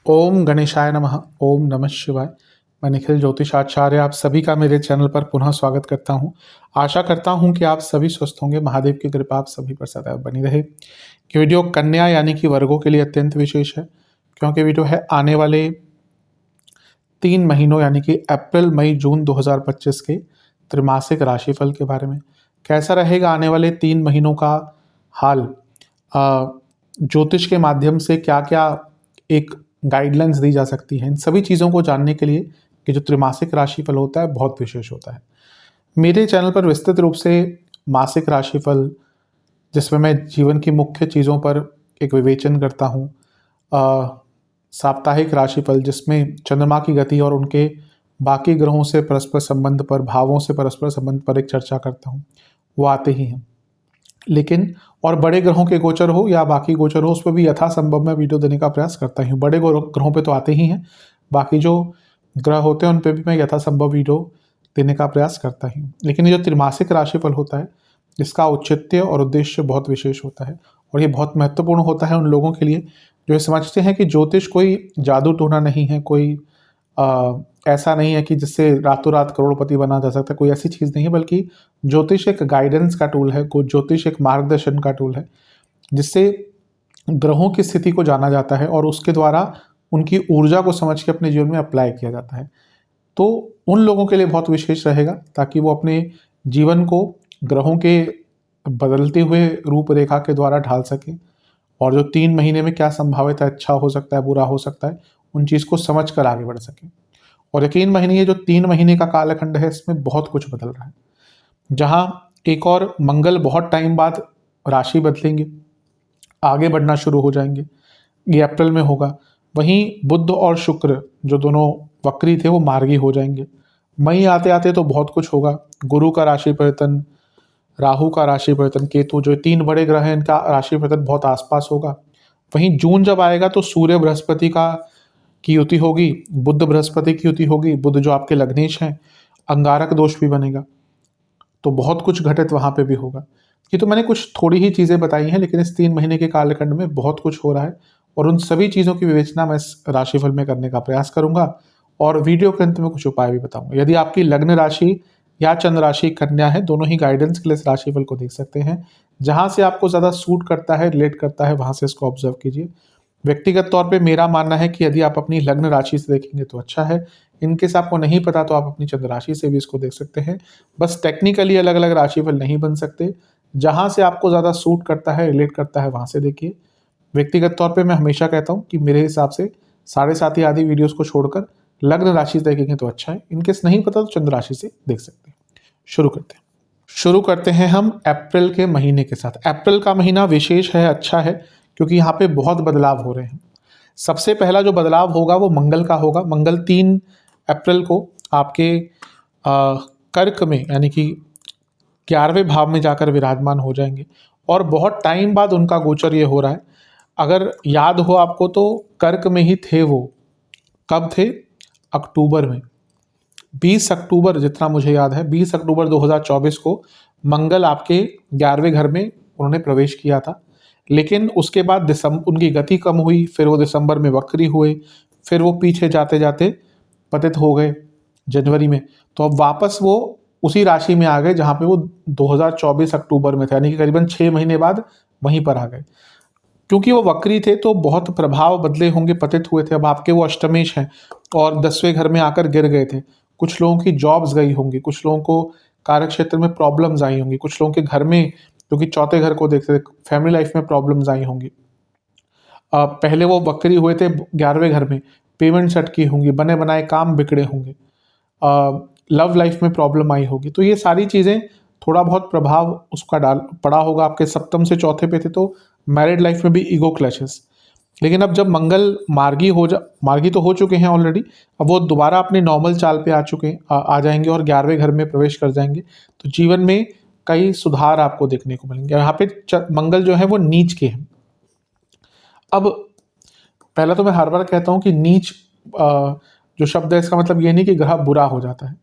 ओम गणेशाय नमः। ओम नमः शिवाय। मैं निखिल ज्योतिषाचार्य आप सभी का मेरे चैनल पर पुनः स्वागत करता हूं। आशा करता हूं कि आप सभी स्वस्थ होंगे। महादेव की कृपा आप सभी पर सदैव बनी रहे। ये वीडियो कन्या यानी कि वर्गों के लिए अत्यंत विशेष है, क्योंकि वीडियो है आने वाले 3 महीनों यानी कि अप्रैल मई जून 2025 के त्रिमासिक राशिफल के बारे में। कैसा रहेगा आने वाले 3 महीनों का हाल, ज्योतिष के माध्यम से क्या क्या एक गाइडलाइंस दी जा सकती हैं, इन सभी चीज़ों को जानने के लिए कि जो त्रिमासिक राशिफल होता है बहुत विशेष होता है। मेरे चैनल पर विस्तृत रूप से मासिक राशिफल, जिसमें मैं जीवन की मुख्य चीज़ों पर एक विवेचन करता हूँ, साप्ताहिक राशिफल जिसमें चंद्रमा की गति और उनके बाकी ग्रहों से परस्पर संबंध पर, भावों से परस्पर संबंध पर एक चर्चा करता हूँ, वो आते ही हैं। लेकिन और बड़े ग्रहों के गोचर हो या बाकी गोचर हो, उस पर भी यथासंभव मैं वीडियो देने का प्रयास करता हूँ। बड़े ग्रहों पे तो आते ही हैं, बाकी जो ग्रह होते हैं उन पे भी मैं यथासंभव वीडियो देने का प्रयास करता हूँ। लेकिन ये जो त्रिमासिक राशिफल होता है, इसका औचित्य और उद्देश्य बहुत विशेष होता है, और ये बहुत महत्वपूर्ण होता है उन लोगों के लिए जो समझते हैं कि ज्योतिष कोई जादू टोना नहीं है, कोई ऐसा नहीं है कि जिससे रातों रात करोड़पति बना जा सकता है, कोई ऐसी चीज़ नहीं है, बल्कि ज्योतिष एक गाइडेंस का टूल है, ज्योतिष एक मार्गदर्शन का टूल है, जिससे ग्रहों की स्थिति को जाना जाता है और उसके द्वारा उनकी ऊर्जा को समझ के अपने जीवन में अप्लाई किया जाता है। तो उन लोगों के लिए बहुत विशेष रहेगा, ताकि वो अपने जीवन को ग्रहों के बदलते हुए रूपरेखा के द्वारा ढाल सकें, और जो 3 महीने में क्या संभावित है, अच्छा हो सकता है, बुरा हो सकता है, उन चीज़ को समझ कर आगे बढ़ सकें। और यकीन महीने, ये जो 3 महीने का कालखंड है, इसमें बहुत कुछ बदल रहा है। जहाँ एक और मंगल बहुत टाइम बाद राशि बदलेंगे, आगे बढ़ना शुरू हो जाएंगे, ये अप्रैल में होगा। वहीं बुध और शुक्र जो दोनों वक्री थे, वो मार्गी हो जाएंगे। मई आते आते तो बहुत कुछ होगा। गुरु का राशि परिवर्तन, राहु का राशि परिवर्तन, केतु, जो 3 बड़े ग्रह हैं, इनका राशि परिवर्तन बहुत आसपास होगा। वहीं जून जब आएगा तो सूर्य बृहस्पति की युति होगी, बुध बृहस्पति की युति होगी। बुध जो आपके लग्नेश हैं, अंगारक दोष भी बनेगा, तो बहुत कुछ घटित वहाँ पे भी होगा। ये तो मैंने कुछ थोड़ी ही चीज़ें बताई हैं, लेकिन इस 3 महीने के कालखंड में बहुत कुछ हो रहा है, और उन सभी चीज़ों की विवेचना मैं इस राशिफल में करने का प्रयास करूंगा, और वीडियो के अंत में कुछ उपाय भी बताऊंगा। यदि आपकी लग्न राशि या चंद्र राशि कन्या है, दोनों ही गाइडेंस के लिए इस राशिफल को देख सकते हैं। जहाँ से आपको ज़्यादा सूट करता है, रिलेट करता है, वहाँ से इसको ऑब्जर्व कीजिए। व्यक्तिगत तौर पे मेरा मानना है कि यदि आप अपनी लग्न राशि से देखेंगे तो अच्छा है। इनकेस आपको नहीं पता तो आप अपनी चंद्र राशि से भी इसको देख सकते हैं। बस टेक्निकली अलग अलग राशिफल नहीं बन सकते। जहाँ से आपको ज़्यादा सूट करता है, रिलेट करता है, वहाँ से देखिए। व्यक्तिगत तौर पे मैं हमेशा कहता हूँ कि मेरे हिसाब से 7.5 आदि वीडियोस को छोड़कर लग्न राशि से देखेंगे तो अच्छा है। इनकेस नहीं पता तो चंद्र राशि से देख सकते हैं। शुरू करते हैं हम अप्रैल के महीने के साथ। अप्रैल का महीना विशेष है, अच्छा है, क्योंकि यहाँ पे बहुत बदलाव हो रहे हैं। सबसे पहला जो बदलाव होगा वो मंगल का होगा। मंगल 3 अप्रैल को आपके कर्क में यानी कि 11वें भाव में जाकर विराजमान हो जाएंगे, और बहुत टाइम बाद उनका गोचर ये हो रहा है। अगर याद हो आपको तो कर्क में ही थे वो। कब थे? अक्टूबर में। 20 अक्टूबर, जितना मुझे याद है 20 अक्टूबर 2024 को मंगल आपके 11वें घर में उन्होंने प्रवेश किया था। लेकिन उसके बाद उनकी गति कम हुई, फिर वो दिसंबर में वक्री हुए, फिर वो पीछे जाते जाते पतित हो गए जनवरी में। तो अब वापस वो उसी राशि में आ गए जहाँ पे वो 2024 अक्टूबर में थे, यानी कि करीबन 6 महीने बाद वहीं पर आ गए। क्योंकि वो वक्री थे तो बहुत प्रभाव बदले होंगे, पतित हुए थे। अब आपके वो अष्टमेश हैं और 10वें घर में आकर गिर गए थे। कुछ लोगों की जॉब्स गई होंगी, कुछ लोगों को कार्य क्षेत्र में प्रॉब्लम्स आई होंगी, कुछ लोगों के घर में, क्योंकि चौथे घर को देखते थे, फैमिली लाइफ में प्रॉब्लम्स आई होंगी। पहले वो वक्री हुए थे 11वें घर में, पेमेंट्स अटकी होंगी, बने बनाए काम बिगड़े होंगे, लव लाइफ में प्रॉब्लम आई होगी। तो ये सारी चीज़ें थोड़ा बहुत प्रभाव उसका पड़ा होगा। आपके सप्तम से चौथे पे थे तो मैरिड लाइफ में भी ईगो क्लैशेस। लेकिन अब जब मंगल मार्गी तो हो चुके हैं ऑलरेडी, अब वो दोबारा अपनी नॉर्मल चाल पे आ जाएंगे और 11वें घर में प्रवेश कर जाएंगे, तो जीवन में कई सुधार आपको देखने को मिलेंगे। यहाँ पे मंगल जो है वो नीच के हैं। अब पहला तो मैं हर बार कहता हूँ कि नीच जो शब्द है, इसका मतलब ये नहीं कि ग्रह बुरा हो जाता है।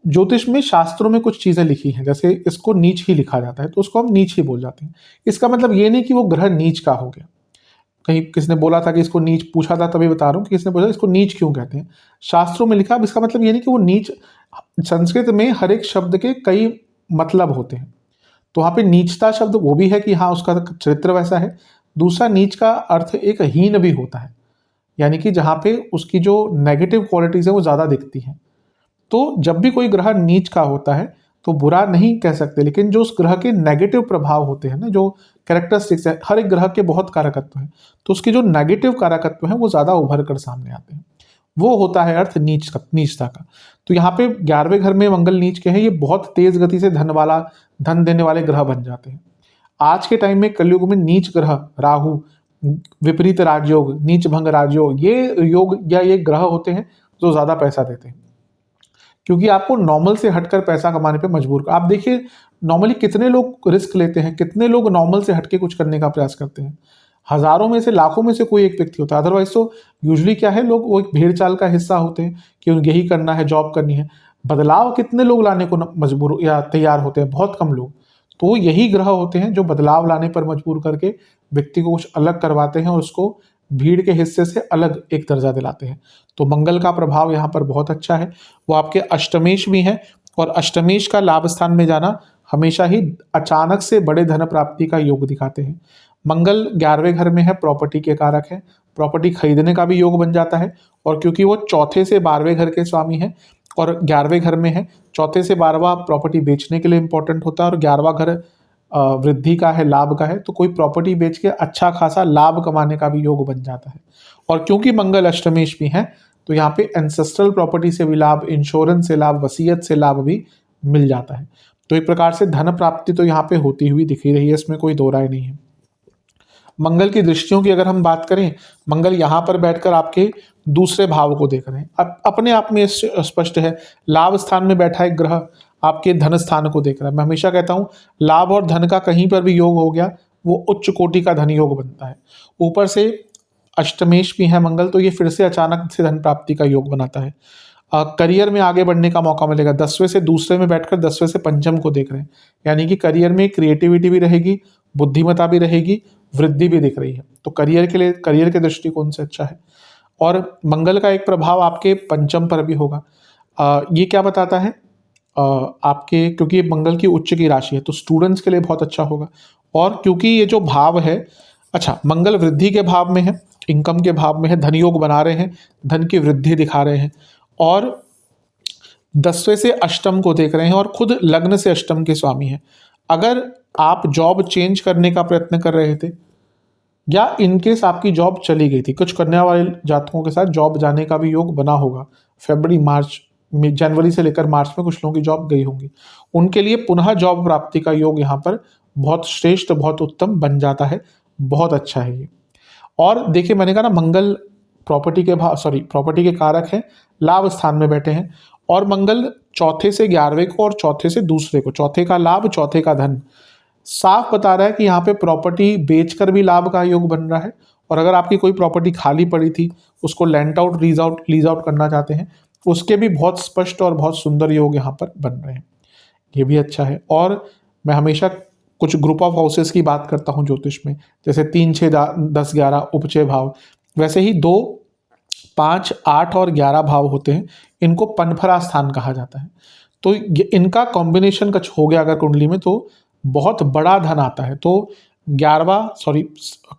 ज्योतिष में शास्त्रों में कुछ चीज़ें लिखी हैं, जैसे इसको नीच ही लिखा जाता है, तो उसको हम नीच ही बोल जाते हैं। इसका मतलब ये नहीं कि वो ग्रह नीच का हो गया। कहीं किसी ने बोला था कि इसको नीच, पूछा था तभी बता रहा हूँ कि किसने पूछा इसको नीच क्यों कहते हैं। शास्त्रों में लिखा, अब इसका मतलब ये नहीं कि वो नीच, संस्कृत में हर एक शब्द के कई मतलब होते हैं। तो वहाँ पे नीचता शब्द वो भी है कि हाँ उसका चरित्र वैसा है। दूसरा, नीच का अर्थ एक हीन भी होता है, यानी कि जहाँ पे उसकी जो नेगेटिव क्वालिटीज़ है वो ज़्यादा दिखती हैं। तो जब भी कोई ग्रह नीच का होता है तो बुरा नहीं कह सकते, लेकिन जो उस ग्रह के नेगेटिव प्रभाव होते हैं ना, जो कैरेक्टरिस्टिक्स है, हर एक ग्रह के बहुत कारकत्व हैं, तो उसके जो नेगेटिव कारकत्व हैं वो ज़्यादा उभर कर सामने आते हैं। वो होता है अर्थ नीचता का। तो यहाँ पे 11वें घर में मंगल नीच के हैं, ये बहुत तेज गति से धन देने वाले ग्रह बन जाते हैं। आज के टाइम में कलयुग में नीच ग्रह राहु, विपरीत राजयोग, नीच भंग राजयोग, ये योग या ये ग्रह होते हैं जो ज़्यादा पैसा देते हैं, क्योंकि आपको नॉर्मल से हटकर पैसा कमाने पे मजबूर कर। आप देखिए नॉर्मली कितने लोग रिस्क लेते हैं, कितने लोग नॉर्मल से हटके कुछ करने का प्रयास करते हैं। हजारों में से, लाखों में से कोई एक व्यक्ति होता है। अदरवाइज तो यूजुअली क्या है, लोग वो एक भेड़ चाल का हिस्सा होते हैं कि उन्हें यही करना है, जॉब करनी है। बदलाव कितने लोग लाने को मजबूर या तैयार होते हैं, बहुत कम लोग। तो यही ग्रह होते हैं जो बदलाव लाने पर मजबूर करके व्यक्ति को कुछ अलग करवाते हैं और उसको भीड़ के हिस्से से अलग एक दर्जा दिलाते हैं। तो मंगल का प्रभाव यहाँ पर बहुत अच्छा है। वो आपके अष्टमेश भी हैं, और अष्टमेश का लाभ स्थान में जाना हमेशा ही अचानक से बड़े धन प्राप्ति का योग दिखाते हैं। मंगल 11वें घर में है, प्रॉपर्टी के कारक है, प्रॉपर्टी खरीदने का भी योग बन जाता है। और क्योंकि वो चौथे से 12वें घर के स्वामी हैं और 11वें घर में है, चौथे से 12वां प्रॉपर्टी बेचने के लिए इंपॉर्टेंट होता है, और 11वां घर वृद्धि का है, लाभ का है, तो कोई प्रॉपर्टी बेच के अच्छा खासा लाभ कमाने का भी योग बन जाता है। और क्योंकि मंगल अष्टमेश भी है, तो यहाँ पे एंसेस्ट्रल प्रॉपर्टी से भी लाभ, इंश्योरेंस से लाभ, वसीयत से लाभ भी मिल जाता है। तो एक प्रकार से धन प्राप्ति तो यहाँ पे होती हुई दिख ही रही है, इसमें कोई दो राय नहीं है। मंगल की दृष्टियों की अगर हम बात करें, मंगल यहाँ पर बैठकर आपके दूसरे भाव को देख रहे हैं। अब अपने आप में स्पष्ट है, लाभ स्थान में बैठा एक ग्रह आपके धन स्थान को देख रहा है। मैं हमेशा कहता हूँ लाभ और धन का कहीं पर भी योग हो गया वो उच्च कोटि का धन योग बनता है। ऊपर से अष्टमेश भी है मंगल, तो ये फिर से अचानक से धन प्राप्ति का योग बनाता है। करियर में आगे बढ़ने का मौका मिलेगा। 10वें से दूसरे में बैठकर 10वें से पंचम को देख रहे हैं, यानी कि करियर में क्रिएटिविटी भी रहेगी, बुद्धिमत्ता भी रहेगी, वृद्धि भी दिख रही है। तो करियर के लिए, करियर के दृष्टिकोण से अच्छा है। और मंगल का एक प्रभाव आपके पंचम पर भी होगा। ये क्या बताता है, आपके, क्योंकि ये मंगल की उच्च की राशि है तो स्टूडेंट्स के लिए बहुत अच्छा होगा। और क्योंकि ये जो भाव है, अच्छा मंगल वृद्धि के भाव में है, इनकम के भाव में है, धन योग बना रहे हैं, धन की वृद्धि दिखा रहे हैं, और 10वें से अष्टम को देख रहे हैं, और खुद लग्न से अष्टम के स्वामी हैं। अगर आप जॉब चेंज करने का प्रयत्न कर रहे थे, या इनकेस आपकी जॉब चली गई थी, कुछ कन्या वाले जातकों के साथ जॉब जाने का भी योग बना होगा, फरवरी मार्च में, जनवरी से लेकर मार्च में कुछ लोगों की जॉब गई होंगी, उनके लिए पुनः जॉब प्राप्ति का योग यहाँ पर बहुत श्रेष्ठ, बहुत उत्तम बन जाता है। बहुत अच्छा है ये। और देखिए मैंने कहा ना, मंगल प्रॉपर्टी के कारक है, लाभ स्थान में बैठे हैं, और मंगल चौथे से 11वें को और चौथे से दूसरे को, चौथे का लाभ, चौथे का धन, साफ बता रहा है कि यहाँ पे प्रॉपर्टी बेचकर भी लाभ का योग बन रहा है। और अगर आपकी कोई प्रॉपर्टी खाली पड़ी थी, उसको लेंट आउट, लीज आउट करना चाहते हैं, उसके भी बहुत स्पष्ट और बहुत सुंदर योग यहाँ पर बन रहे हैं। ये भी अच्छा है। और मैं हमेशा कुछ ग्रुप ऑफ हाउसेस की बात करता हूँ ज्योतिष में, जैसे 3, 6, 10, 11 उपचय भाव, वैसे ही 2, 5, 8 और 11 भाव होते हैं। इनको पनफरा स्थान कहा जाता है। तो इनका कॉम्बिनेशन कुछ हो गया अगर कुंडली में, तो बहुत बड़ा धन आता है। तो 11वां,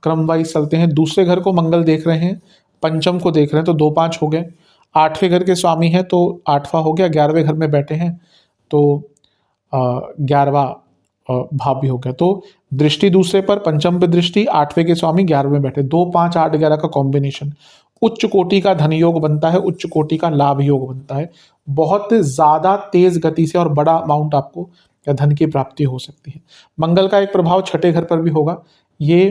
क्रम वाइज चलते हैं। दूसरे घर को मंगल देख रहे हैं, पंचम को देख रहे हैं, तो 2, 5 हो गए। 8वें घर के स्वामी हैं तो 8वां हो गया। 11वें घर में बैठे हैं तो 11वां भाव भी हो गया। तो दृष्टि दूसरे पर, पंचम पे दृष्टि, 8वें के स्वामी 11वें में बैठे, 2, 5, 8, 11 का कॉम्बिनेशन उच्च कोटि का धन योग बनता है, उच्च कोटि का लाभ योग बनता है। बहुत ज़्यादा तेज गति से और बड़ा अमाउंट आपको या धन की प्राप्ति हो सकती है। मंगल का एक प्रभाव छठे घर पर भी होगा। ये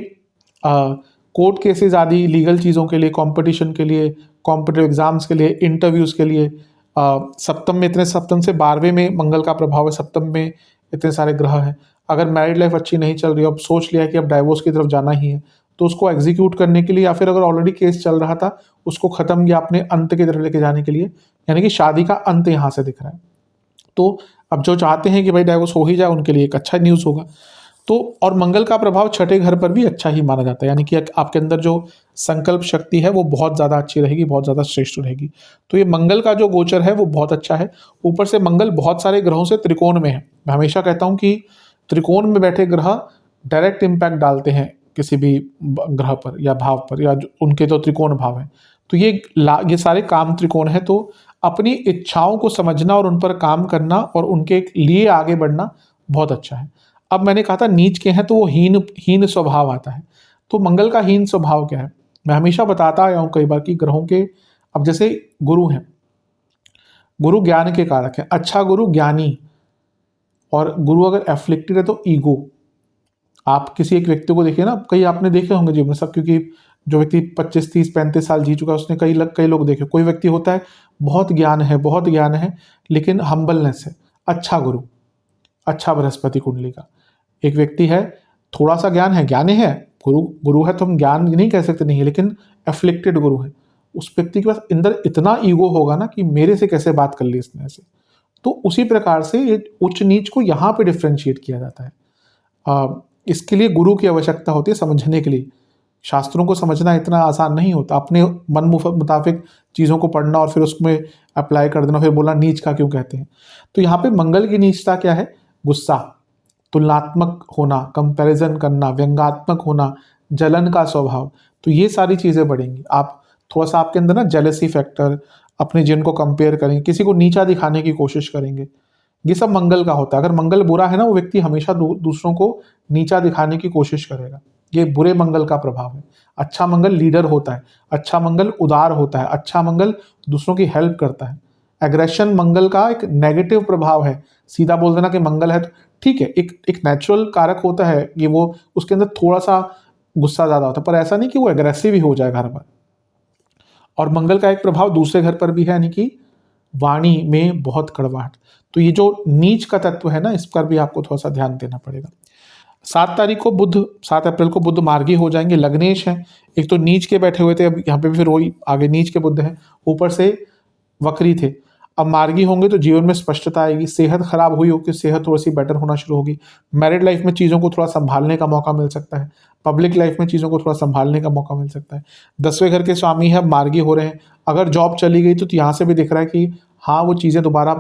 कोर्ट केसेस आदि, लीगल चीज़ों के लिए, कंपटीशन के लिए, कॉम्पिटिटिव एग्जाम्स के लिए, इंटरव्यूज़ के लिए, सप्तम में इतने, सप्तम से 12वें में मंगल का प्रभाव है, सप्तम में इतने सारे ग्रह हैं। अगर मैरिड लाइफ अच्छी नहीं चल रही हो, अब सोच लिया कि अब डाइवोर्स की तरफ जाना ही है, तो उसको एग्जीक्यूट करने के लिए, या फिर अगर ऑलरेडी केस चल रहा था उसको खत्म या अपने अंत की तरफ लेके जाने के लिए, यानी कि शादी का अंत यहाँ से दिख रहा है। तो अब जो चाहते हैं कि भाई डाइवोर्स हो ही जाए, उनके लिए एक अच्छा न्यूज़ होगा। तो और मंगल का प्रभाव छठे घर पर भी अच्छा ही माना जाता है, यानी कि आपके अंदर जो संकल्प शक्ति है वो बहुत ज़्यादा अच्छी रहेगी, बहुत ज़्यादा श्रेष्ठ रहेगी। तो ये मंगल का जो गोचर है वो बहुत अच्छा है। ऊपर से मंगल बहुत सारे ग्रहों से त्रिकोण में है। मैं हमेशा कहता हूँ कि त्रिकोण में बैठे ग्रह डायरेक्ट इम्पैक्ट डालते हैं किसी भी ग्रह पर या भाव पर, या उनके तो त्रिकोण भाव हैं। तो ये सारे काम त्रिकोण है, तो अपनी इच्छाओं को समझना और उन पर काम करना और उनके लिए आगे बढ़ना बहुत अच्छा है। अब मैंने कहा था नीच के हैं तो वो हीन हीन स्वभाव आता है। तो मंगल का हीन स्वभाव क्या है? मैं हमेशा बताता आया हूँ कई बार कि ग्रहों के, अब जैसे गुरु हैं, गुरु ज्ञान के कारक है, अच्छा गुरु ज्ञानी, और गुरु अगर एफ्लिक्टेड है तो ईगो। आप किसी एक व्यक्ति को देखिए ना, कई आपने देखे होंगे जीवन में सब, क्योंकि जो व्यक्ति 25 30 35 साल जी चुका है उसने कई लोग देखे। कोई व्यक्ति होता है बहुत ज्ञान है लेकिन हम्बलनेस है, अच्छा गुरु, अच्छा बृहस्पति कुंडली का। एक व्यक्ति है थोड़ा सा ज्ञान है, ज्ञानी है, गुरु है तो हम ज्ञान नहीं कह सकते नहीं है, लेकिन एफ्लिक्टेड गुरु है। उस व्यक्ति के पास अंदर इतना ईगो होगा ना कि मेरे से कैसे बात कर ली इसने ऐसे। तो उसी प्रकार से ये उच्च नीच को यहाँ पे डिफ्रेंशिएट किया जाता है। इसके लिए गुरु की आवश्यकता होती है समझने के लिए। शास्त्रों को समझना इतना आसान नहीं होता। अपने मन मुताबिक चीज़ों को पढ़ना और फिर उसमें अप्लाई कर देना, फिर बोलना नीच का क्यों कहते हैं। तो यहाँ पे मंगल की नीचता क्या है? गुस्सा, तुलनात्मक होना, कंपैरिजन करना, व्यंग्यात्मक होना, जलन का स्वभाव। तो ये सारी चीज़ें बढ़ेंगी। आप थोड़ा सा आपके अंदर ना जेलसी फैक्टर, अपने जिन को कंपेयर करेंगे, किसी को नीचा दिखाने की कोशिश करेंगे, ये सब मंगल का होता है। अगर मंगल बुरा है ना, वो व्यक्ति हमेशा दूसरों को नीचा दिखाने की कोशिश करेगा। ये बुरे मंगल का प्रभाव है। अच्छा मंगल लीडर होता है, अच्छा मंगल उदार होता है, अच्छा मंगल दूसरों की हेल्प करता है। एग्रेशन मंगल का एक नेगेटिव प्रभाव है। सीधा बोल देना कि मंगल है तो ठीक है, एक नेचुरल कारक होता है कि वो उसके अंदर थोड़ा सा गुस्सा ज़्यादा होता है, पर ऐसा नहीं कि वो एग्रेसिव ही हो जाए घर पर। और मंगल का एक प्रभाव दूसरे घर पर भी है, यानी कि वाणी में बहुत कड़वाहट। तो ये जो नीच का तत्व है ना, इस पर भी आपको थोड़ा सा ध्यान देना पड़ेगा। 7 अप्रैल को बुध मार्गी हो जाएंगे, लग्नेश हैं। एक तो नीच के बैठे हुए थे, अब यहाँ पे भी फिर वही आगे नीच के बुध हैं, ऊपर से वक्री थे। अब मार्गी होंगे तो जीवन में स्पष्टता आएगी। सेहत खराब हुई होगी, सेहत थोड़ी सी बेटर होना शुरू होगी। मैरिड लाइफ में चीज़ों को थोड़ा संभालने का मौका मिल सकता है। पब्लिक लाइफ में चीज़ों को थोड़ा संभालने का मौका मिल सकता है। 10वें घर के स्वामी है, मार्गी हो रहे हैं। अगर जॉब चली गई तो यहाँ से भी दिख रहा है कि हाँ, वो चीज़ें दोबारा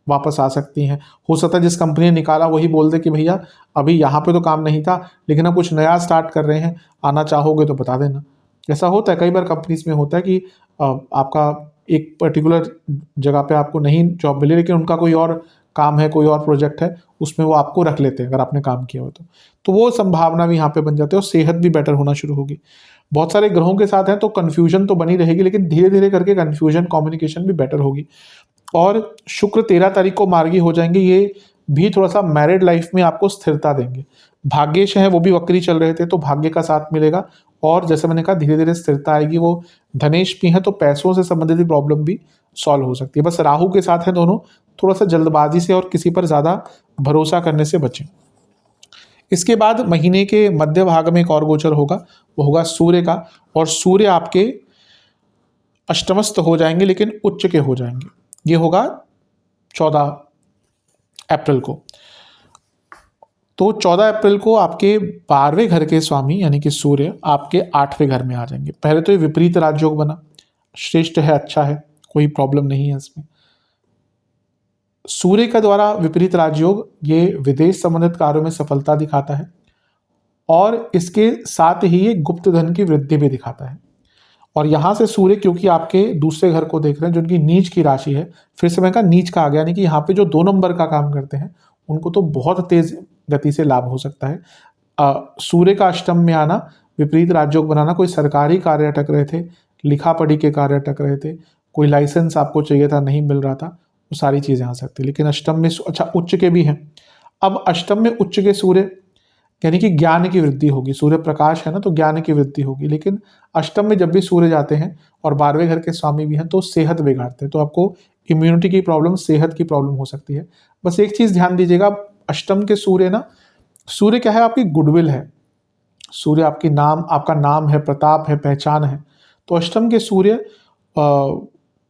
वापस आ सकती हैं। हो सकता है जिस कंपनी ने निकाला वही बोल दे कि भैया अभी यहाँ पे तो काम नहीं था, लेकिन अब कुछ नया स्टार्ट कर रहे हैं, आना चाहोगे तो बता देना। ऐसा होता है कई बार कंपनीज में होता है कि आपका एक पर्टिकुलर जगह पे आपको नहीं जॉब मिली, लेकिन उनका कोई और काम है, कोई और प्रोजेक्ट है, उसमें वो आपको रख लेते हैं अगर आपने काम किया हो तो वो संभावना भी यहाँ पे बन जाती है और सेहत भी बेटर होना शुरू होगी। बहुत सारे ग्रहों के साथ हैं तो कन्फ्यूजन तो बनी रहेगी, लेकिन धीरे धीरे करके कन्फ्यूजन कम्युनिकेशन भी बेटर होगी। और शुक्र 13 तारीख को मार्गी हो जाएंगे, ये भी थोड़ा सा मैरिड लाइफ में आपको स्थिरता देंगे। भाग्येश हैं, वो भी वक्री चल रहे थे तो भाग्य का साथ मिलेगा, और जैसे मैंने कहा धीरे धीरे स्थिरता आएगी। वो धनेश भी हैं तो पैसों से संबंधित प्रॉब्लम भी सॉल्व हो सकती है। बस राहु के साथ है दोनों, थोड़ा सा जल्दबाजी से और किसी पर ज़्यादा भरोसा करने से बचें। इसके बाद महीने के मध्य भाग में एक और गोचर होगा, वो होगा सूर्य का, और सूर्य आपके अष्टमस्थ हो जाएंगे लेकिन उच्च के हो जाएंगे। ये होगा 14 अप्रैल को। तो 14 अप्रैल को आपके 12वें घर के स्वामी यानी कि सूर्य आपके 8वें घर में आ जाएंगे। पहले तो ये विपरीत राजयोग बना, श्रेष्ठ है, अच्छा है, कोई प्रॉब्लम नहीं है इसमें। सूर्य का द्वारा विपरीत राजयोग ये विदेश संबंधित कार्यों में सफलता दिखाता है, और इसके साथ ही ये गुप्त धन की वृद्धि भी दिखाता है। और यहाँ से सूर्य क्योंकि आपके दूसरे घर को देख रहे हैं जो उनकी नीच की राशि है, फिर से मैं कहा नीच का आ गया, यानी कि यहाँ पे जो 2 नंबर का काम करते हैं उनको तो बहुत तेज गति से लाभ हो सकता है। सूर्य का अष्टम में आना, विपरीत राजयोग बनाना, कोई सरकारी कार्य अटक रहे थे, लिखा पढ़ी के कार्य अटक रहे थे, कोई लाइसेंस आपको चाहिए था नहीं मिल रहा था, वो सारी चीज़ें आ सकती। लेकिन अष्टम में अच्छा उच्च के भी हैं। अब अष्टम में उच्च के सूर्य यानी कि ज्ञान की वृद्धि होगी। सूर्य प्रकाश है ना, तो ज्ञान की वृद्धि होगी। लेकिन अष्टम में जब भी सूर्य जाते हैं और 12वें घर के स्वामी भी हैं तो सेहत बिगाड़ते हैं, तो आपको इम्यूनिटी की प्रॉब्लम, सेहत की प्रॉब्लम हो सकती है। बस एक चीज़ ध्यान दीजिएगा, अष्टम के सूर्य ना, सूर्य क्या है, आपकी गुडविल है। सूर्य आपकी आपका नाम है, प्रताप है, पहचान है। तो अष्टम के सूर्य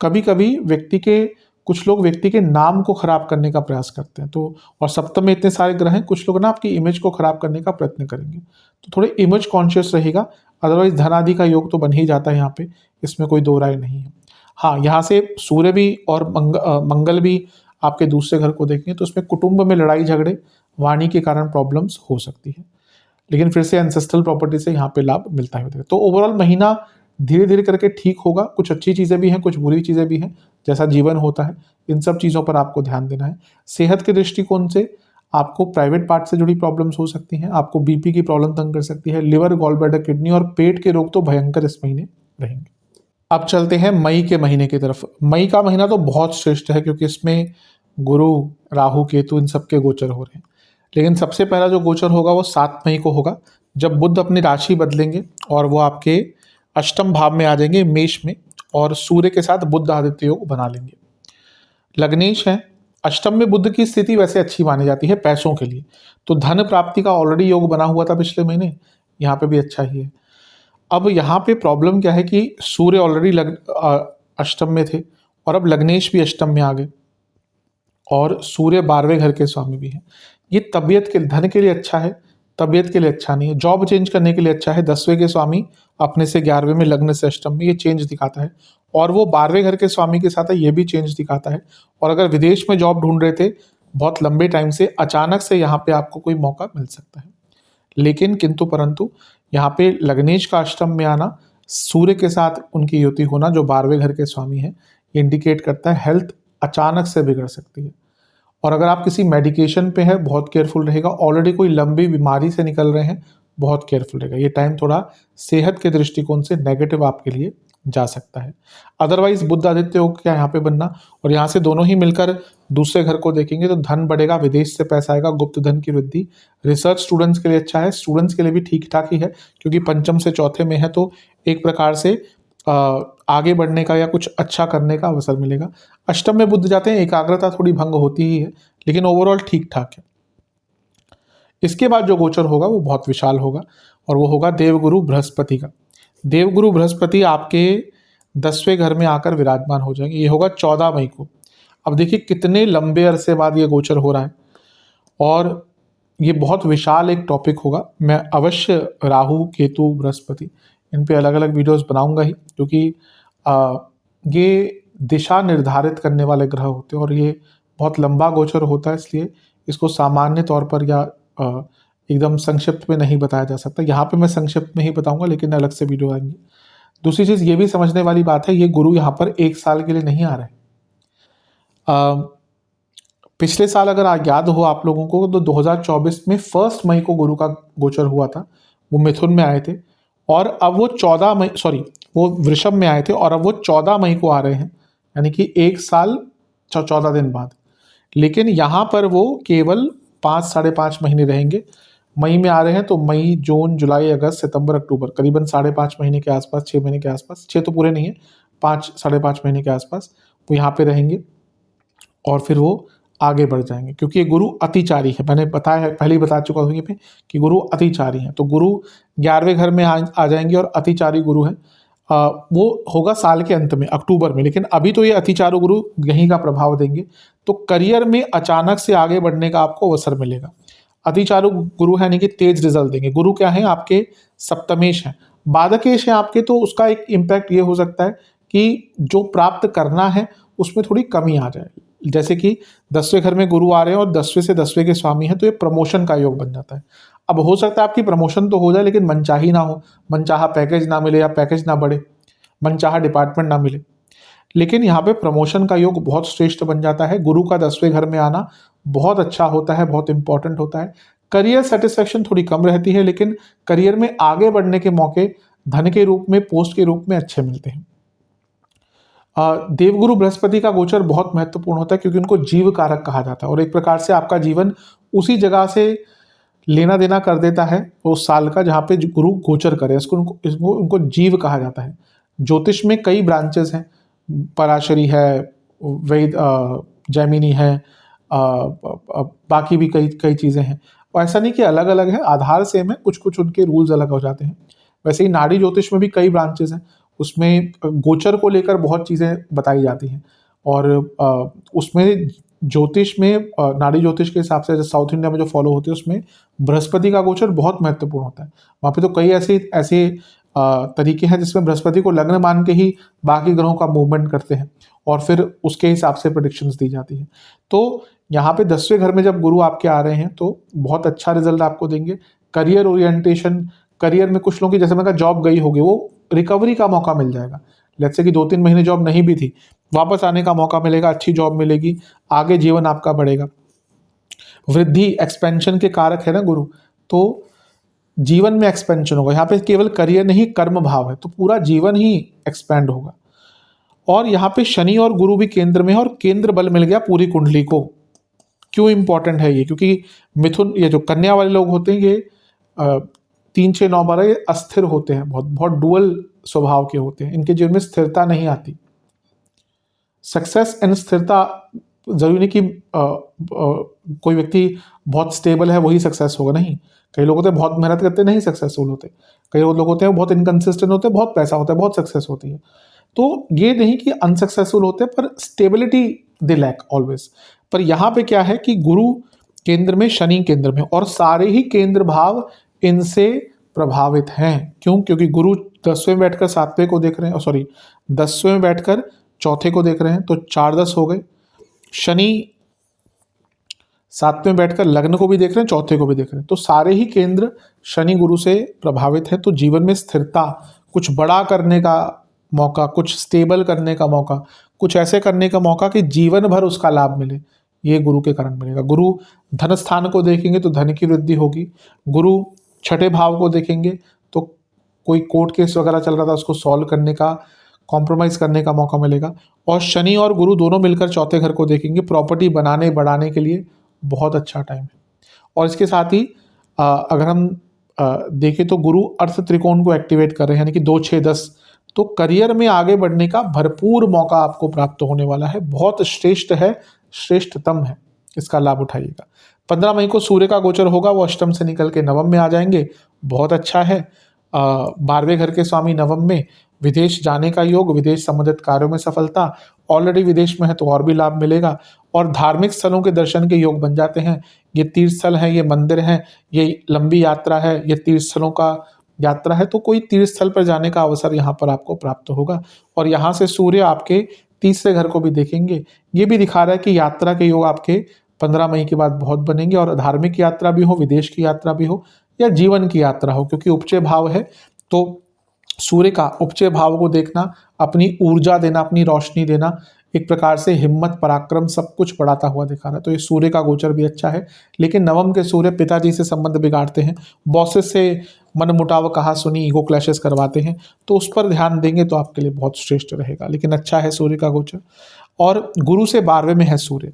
कभी कभी व्यक्ति के कुछ लोग व्यक्ति के नाम को खराब करने का प्रयास करते हैं। तो और सप्तम में इतने सारे ग्रह हैं, कुछ लोग ना आपकी इमेज को खराब करने का प्रयत्न करेंगे, तो थोड़े इमेज कॉन्शियस रहेगा। अदरवाइज धन आदि का योग तो बन ही जाता है यहाँ पे, इसमें कोई दो राय नहीं है। हाँ, यहाँ से सूर्य भी और मंगल भी आपके दूसरे घर को देखेंगे तो उसमें कुटुंब में लड़ाई झगड़े, वाणी के कारण प्रॉब्लम्स हो सकती है, लेकिन फिर से एंसेस्ट्रल प्रॉपर्टी से यहाँ पे लाभ मिलता है। तो ओवरऑल महीना धीरे धीरे करके ठीक होगा। कुछ अच्छी चीज़ें भी हैं, कुछ बुरी चीज़ें भी हैं, जैसा जीवन होता है। इन सब चीज़ों पर आपको ध्यान देना है। सेहत के दृष्टिकोण से आपको प्राइवेट पार्ट से जुड़ी प्रॉब्लम्स हो सकती हैं, आपको बीपी की प्रॉब्लम तंग कर सकती है, लिवर, गॉल ब्लैडर, किडनी और पेट के रोग तो भयंकर इस महीने रहेंगे। अब चलते हैं मई के महीने की तरफ। मई का महीना तो बहुत श्रेष्ठ है क्योंकि इसमें गुरु, राहु, केतु इन सबके गोचर हो रहे हैं। लेकिन सबसे पहला जो गोचर होगा वो 7 मई को होगा, जब बुध अपनी राशि बदलेंगे और वो आपके अष्टम भाव में आ जाएंगे, मेष में, और सूर्य के साथ बुध आदित्य योग बना लेंगे। लग्नेश है, अष्टम में बुध की स्थिति वैसे अच्छी मानी जाती है पैसों के लिए, तो धन प्राप्ति का ऑलरेडी योग बना हुआ था पिछले महीने, यहाँ पे भी अच्छा ही है। अब यहाँ पे प्रॉब्लम क्या है कि सूर्य ऑलरेडी अष्टम में थे और अब लग्नेश भी अष्टम में आ गए और सूर्य 12वें घर के स्वामी भी हैं। ये तबीयत के, धन के लिए अच्छा है, तबीयत के लिए अच्छा नहीं है। जॉब चेंज करने के लिए अच्छा है। 10वें के स्वामी अपने से 11वें में, लग्न से अष्टम में, ये चेंज दिखाता है। और वो 12वें घर के स्वामी के साथ है, ये भी चेंज दिखाता है। और अगर विदेश में जॉब ढूंढ रहे थे बहुत लंबे टाइम से, अचानक से यहाँ पे आपको कोई मौका मिल सकता है। लेकिन किंतु परंतु यहाँ पे लग्नेश का अष्टम में आना, सूर्य के साथ उनकी युति होना जो 12वें घर के स्वामी है, ये इंडिकेट करता है हेल्थ अचानक से बिगड़ सकती है। और अगर आप किसी मेडिकेशन पे है, बहुत केयरफुल रहेगा। ऑलरेडी कोई लंबी बीमारी से निकल रहे हैं, बहुत केयरफुल रहेगा। ये टाइम थोड़ा सेहत के दृष्टिकोण से नेगेटिव आपके लिए जा सकता है। अदरवाइज बुध आदित्य योग क्या यहाँ पे बनना, और यहाँ से दोनों ही मिलकर दूसरे घर को देखेंगे तो धन बढ़ेगा, विदेश से पैसा आएगा, गुप्त धन की वृद्धि। रिसर्च स्टूडेंट्स के लिए अच्छा है, स्टूडेंट्स के लिए भी ठीक ठाक ही है क्योंकि पंचम से चौथे में है, तो एक प्रकार से आगे बढ़ने का या कुछ अच्छा करने का अवसर मिलेगा। अष्टम में बुध जाते हैं, एकाग्रता थोड़ी भंग होती ही है, लेकिन ओवरऑल ठीक ठाक है। इसके बाद जो गोचर होगा वो बहुत विशाल होगा और वो होगा देवगुरु बृहस्पति का। देवगुरु बृहस्पति आपके 10वें घर में आकर विराजमान हो जाएंगे। ये होगा 14 मई को। अब देखिए कितने लंबे अरसे बाद ये गोचर हो रहा है और ये बहुत विशाल एक टॉपिक होगा। मैं अवश्य राहु, केतु, बृहस्पति इन पे अलग अलग वीडियोस बनाऊंगा ही, क्योंकि ये दिशा निर्धारित करने वाले ग्रह होते हैं और ये बहुत लंबा गोचर होता है, इसलिए इसको सामान्य तौर पर या एकदम संक्षिप्त में नहीं बताया जा सकता। यहाँ पे मैं संक्षिप्त में ही बताऊंगा, लेकिन अलग से वीडियो आएंगी। दूसरी चीज़ ये भी समझने वाली बात है, ये गुरु यहाँ पर 1 साल के लिए नहीं आ रहे। पिछले साल अगर याद हो आप लोगों को तो 2024 में 1 मई को गुरु का गोचर हुआ था, वो मिथुन में आए थे और अब वो 14 मई, सॉरी वो वृषभ में आए थे और अब वो 14 मई को आ रहे हैं, यानी कि 1 साल 14 दिन बाद। लेकिन यहाँ पर वो केवल 5 साढ़े 5 महीने रहेंगे। मई में आ रहे हैं तो मई, जून, जुलाई, अगस्त, सितंबर, अक्टूबर, करीबन 5.5 महीने के आसपास, 6 महीने के आसपास, 6 तो पूरे नहीं है, 5 साढ़े 5 महीने के आसपास वो यहाँ पे रहेंगे और फिर वो आगे बढ़ जाएंगे, क्योंकि ये गुरु अतिचारी है। मैंने बताया है, पहले ही बता चुका हूँ पे कि गुरु अतिचारी हैं, तो गुरु 11वें घर में आ जाएंगे और अतिचारी गुरु है। वो होगा साल के अंत में, अक्टूबर में। लेकिन अभी तो ये अतिचारू गुरु यहीं का प्रभाव देंगे, तो करियर में अचानक से आगे बढ़ने का आपको अवसर मिलेगा। अतिचारू गुरु है यानी कि तेज रिजल्ट देंगे। गुरु क्या है, आपके सप्तमेश हैं, बाधकेश है आपके, तो उसका एक इम्पैक्ट ये हो सकता है कि जो प्राप्त करना है उसमें थोड़ी कमी आ जाए। जैसे कि 10वें घर में गुरु आ रहे हैं और 10वें से 10वें के स्वामी हैं, तो ये प्रमोशन का योग बन जाता है। अब हो सकता है आपकी प्रमोशन तो हो जाए, लेकिन मनचाही ना हो, मनचाहा पैकेज ना मिले या पैकेज ना बढ़े, मनचाहा डिपार्टमेंट ना मिले। लेकिन यहाँ पे प्रमोशन का योग बहुत श्रेष्ठ बन जाता है। गुरु का 10वें घर में आना बहुत अच्छा होता है, बहुत इंपॉर्टेंट होता है। करियर सेटिस्फेक्शन थोड़ी कम रहती है, लेकिन करियर में आगे बढ़ने के मौके धन के रूप में, पोस्ट के रूप में अच्छे मिलते हैं। देवगुरु बृहस्पति का गोचर बहुत महत्वपूर्ण होता है क्योंकि उनको जीव कारक कहा जाता है और एक प्रकार से आपका जीवन उसी जगह से लेना देना कर देता है उस साल का जहाँ पे गुरु गोचर करे। इसको उनको जीव कहा जाता है। ज्योतिष में कई ब्रांचेस हैं, पराशरी है, वैद, जैमिनी है, बाकी भी कई चीज़ें हैं। और ऐसा नहीं कि अलग अलग है, आधार सेम है, कुछ कुछ उनके रूल्स अलग हो जाते हैं। वैसे ही नाड़ी ज्योतिष में भी कई ब्रांचेस हैं, उसमें गोचर को लेकर बहुत चीज़ें बताई जाती हैं और उसमें ज्योतिष में नाड़ी ज्योतिष के हिसाब से, जैसे साउथ इंडिया में जो फॉलो होती है, उसमें बृहस्पति का गोचर बहुत महत्वपूर्ण होता है। वहाँ पे तो कई ऐसे ऐसे तरीके हैं जिसमें बृहस्पति को लग्न मान के ही बाकी ग्रहों का मूवमेंट करते हैं और फिर उसके हिसाब से प्रेडिक्शंस दी जाती है। तो यहाँ पे 10वें घर में जब गुरु आपके आ रहे हैं तो बहुत अच्छा रिजल्ट आपको देंगे। करियर ओरिएंटेशन, करियर में कुछ लोगों की, जैसे मैंने कहा, जॉब गई होगी, वो रिकवरी का मौका मिल जाएगा। लेट्स से कि 2-3 महीने जॉब नहीं भी थी, वापस आने का मौका मिलेगा, अच्छी जॉब मिलेगी, आगे जीवन आपका बढ़ेगा। वृद्धि, एक्सपेंशन के कारक है ना गुरु, तो जीवन में एक्सपेंशन होगा। यहाँ पे केवल करियर नहीं, कर्म भाव है, तो पूरा जीवन ही एक्सपेंड होगा। और यहाँ पे शनि और गुरु भी केंद्र में है, और केंद्र बल मिल गया पूरी कुंडली को। क्यों इंपॉर्टेंट है ये? क्योंकि मिथुन, ये जो कन्या वाले लोग होते हैं, ये 3, 6, 9, 12 ये अस्थिर होते हैं, बहुत बहुत डुअल स्वभाव के होते हैं, इनके जीवन में स्थिरता नहीं आती। सक्सेस एंड स्थिरता, जरूरी नहीं कि कोई व्यक्ति बहुत स्टेबल है वही सक्सेस होगा, नहीं। कई लोग होते हैं बहुत मेहनत करते नहीं सक्सेसफुल होते, कई लोग होते हैं बहुत इनकंसिस्टेंट होते हैं, बहुत पैसा होता है, बहुत सक्सेस होती है। तो ये नहीं कि अनसक्सेसफुल होते, पर स्टेबिलिटी दे लैक ऑलवेज। पर यहाँ पे क्या है कि गुरु केंद्र में, शनि केंद्र में, और सारे ही केंद्र भाव इनसे प्रभावित हैं। क्यों? क्योंकि गुरु 10वें में बैठकर 7वें को देख रहे हैं, सॉरी 10वें में बैठकर चौथे को देख रहे हैं, तो 4-10 हो गए। शनि 7वें में बैठकर लग्न को भी देख रहे हैं, चौथे को भी देख रहे हैं, तो सारे ही केंद्र शनि गुरु से प्रभावित है। तो जीवन में स्थिरता, कुछ बड़ा करने का मौका, कुछ स्टेबल करने का मौका, कुछ ऐसे करने का मौका कि जीवन भर उसका लाभ मिले, ये गुरु के कारण मिलेगा। गुरु धन स्थान को देखेंगे तो धन की वृद्धि होगी। गुरु 6ठे भाव को देखेंगे तो कोई कोर्ट केस वगैरह चल रहा था उसको सॉल्व करने का, कॉम्प्रोमाइज़ करने का मौका मिलेगा। और शनि और गुरु दोनों मिलकर चौथे घर को देखेंगे, प्रॉपर्टी बनाने बढ़ाने के लिए बहुत अच्छा टाइम है। और इसके साथ ही अगर हम देखें तो गुरु अर्थ त्रिकोण को एक्टिवेट कर रहे हैं, यानी कि 2, 6, 10, तो करियर में आगे बढ़ने का भरपूर मौका आपको प्राप्त होने वाला है। बहुत श्रेष्ठ है, श्रेष्ठतम है, इसका लाभ उठाइएगा। 15 मई को सूर्य का गोचर होगा, वो अष्टम से निकल के नवम में आ जाएंगे, बहुत अच्छा है। 12वें घर के स्वामी नवम में, विदेश जाने का योग, विदेश संबंधित कार्यों में सफलता, ऑलरेडी विदेश में है तो और भी लाभ मिलेगा। और धार्मिक स्थलों के दर्शन के योग बन जाते हैं। ये तीर्थ स्थल है, ये मंदिर हैं, ये लंबी यात्रा है, ये तीर्थ स्थलों का यात्रा है, तो कोई तीर्थ स्थल पर जाने का अवसर यहाँ पर आपको प्राप्त होगा। और यहाँ से सूर्य आपके 30वें घर को भी देखेंगे, ये भी दिखा रहा है कि यात्रा के योग आपके 15 मई के बाद बहुत बनेंगे। और धार्मिक यात्रा भी हो, विदेश की यात्रा भी हो, या जीवन की यात्रा हो, क्योंकि उपचय भाव है, तो सूर्य का उपचय भाव को देखना, अपनी ऊर्जा देना, अपनी रोशनी देना, एक प्रकार से हिम्मत, पराक्रम सब कुछ बढ़ाता हुआ दिखा रहा है। तो ये सूर्य का गोचर भी अच्छा है। लेकिन नवम के सूर्य पिताजी से संबंध बिगाड़ते हैं, बॉसेस से मनमुटाव, कहा सुनी, ईगो क्लैशेस करवाते हैं, तो उस पर ध्यान देंगे तो आपके लिए बहुत श्रेष्ठ रहेगा। लेकिन अच्छा है सूर्य का गोचर। और गुरु से 12वें में है सूर्य।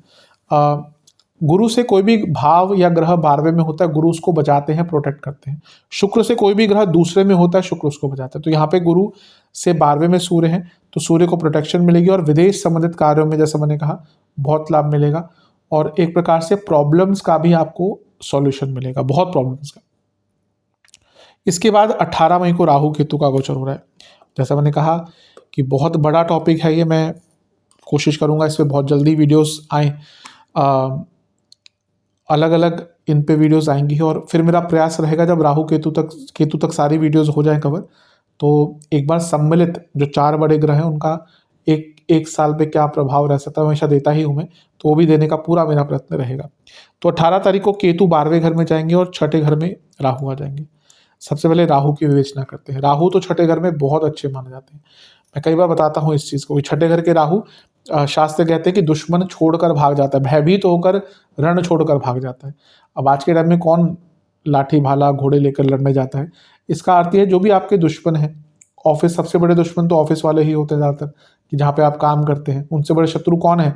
गुरु से कोई भी भाव या ग्रह 12वें में होता है, गुरु उसको बचाते हैं, प्रोटेक्ट करते हैं। शुक्र से कोई भी ग्रह दूसरे में होता है, शुक्र उसको बचाता है। तो यहाँ पे गुरु से 12वें में सूर्य है, तो सूर्य को प्रोटेक्शन मिलेगी। और विदेश संबंधित कार्यों में, जैसे मैंने कहा, बहुत लाभ मिलेगा। और एक प्रकार से प्रॉब्लम्स का भी आपको सॉल्यूशन मिलेगा, बहुत प्रॉब्लम्स का। इसके बाद 18 मई को राहु केतु का गोचर हो रहा है। जैसा मैंने कहा कि बहुत बड़ा टॉपिक है ये, मैं कोशिश करूँगा इस पर बहुत जल्दी वीडियोज़ आएँ, अलग अलग इन पे वीडियोस आएंगी। और फिर मेरा प्रयास रहेगा जब राहु केतु तक सारी वीडियोस हो जाए कवर, तो एक बार सम्मिलित जो 4 बड़े ग्रह हैं उनका एक साल पे क्या प्रभाव रह सकता है, हमेशा देता ही हूँ मैं, तो वो भी देने का पूरा मेरा प्रयत्न रहेगा। तो 18 तारीख को केतु 12वें घर में जाएंगे और 6ठे घर में राहु आ जाएंगे। सबसे पहले राहु की विवेचना करते हैं। राहु तो 6ठे घर में बहुत अच्छे माने जाते हैं, मैं कई बार बताता हूँ इस चीज़ को। 6ठे घर के राहु, शास्त्र कहते हैं कि दुश्मन छोड़कर भाग जाता है, भयभीत होकर रण छोड़कर भाग जाता है। अब आज के टाइम में कौन लाठी भाला घोड़े लेकर लड़ने जाता है? इसका अर्थ है जो भी आपके दुश्मन हैं, ऑफिस, सबसे बड़े दुश्मन तो ऑफिस वाले ही होते हैं ज़्यादातर, कि जहाँ पे आप काम करते हैं, उनसे बड़े शत्रु कौन है?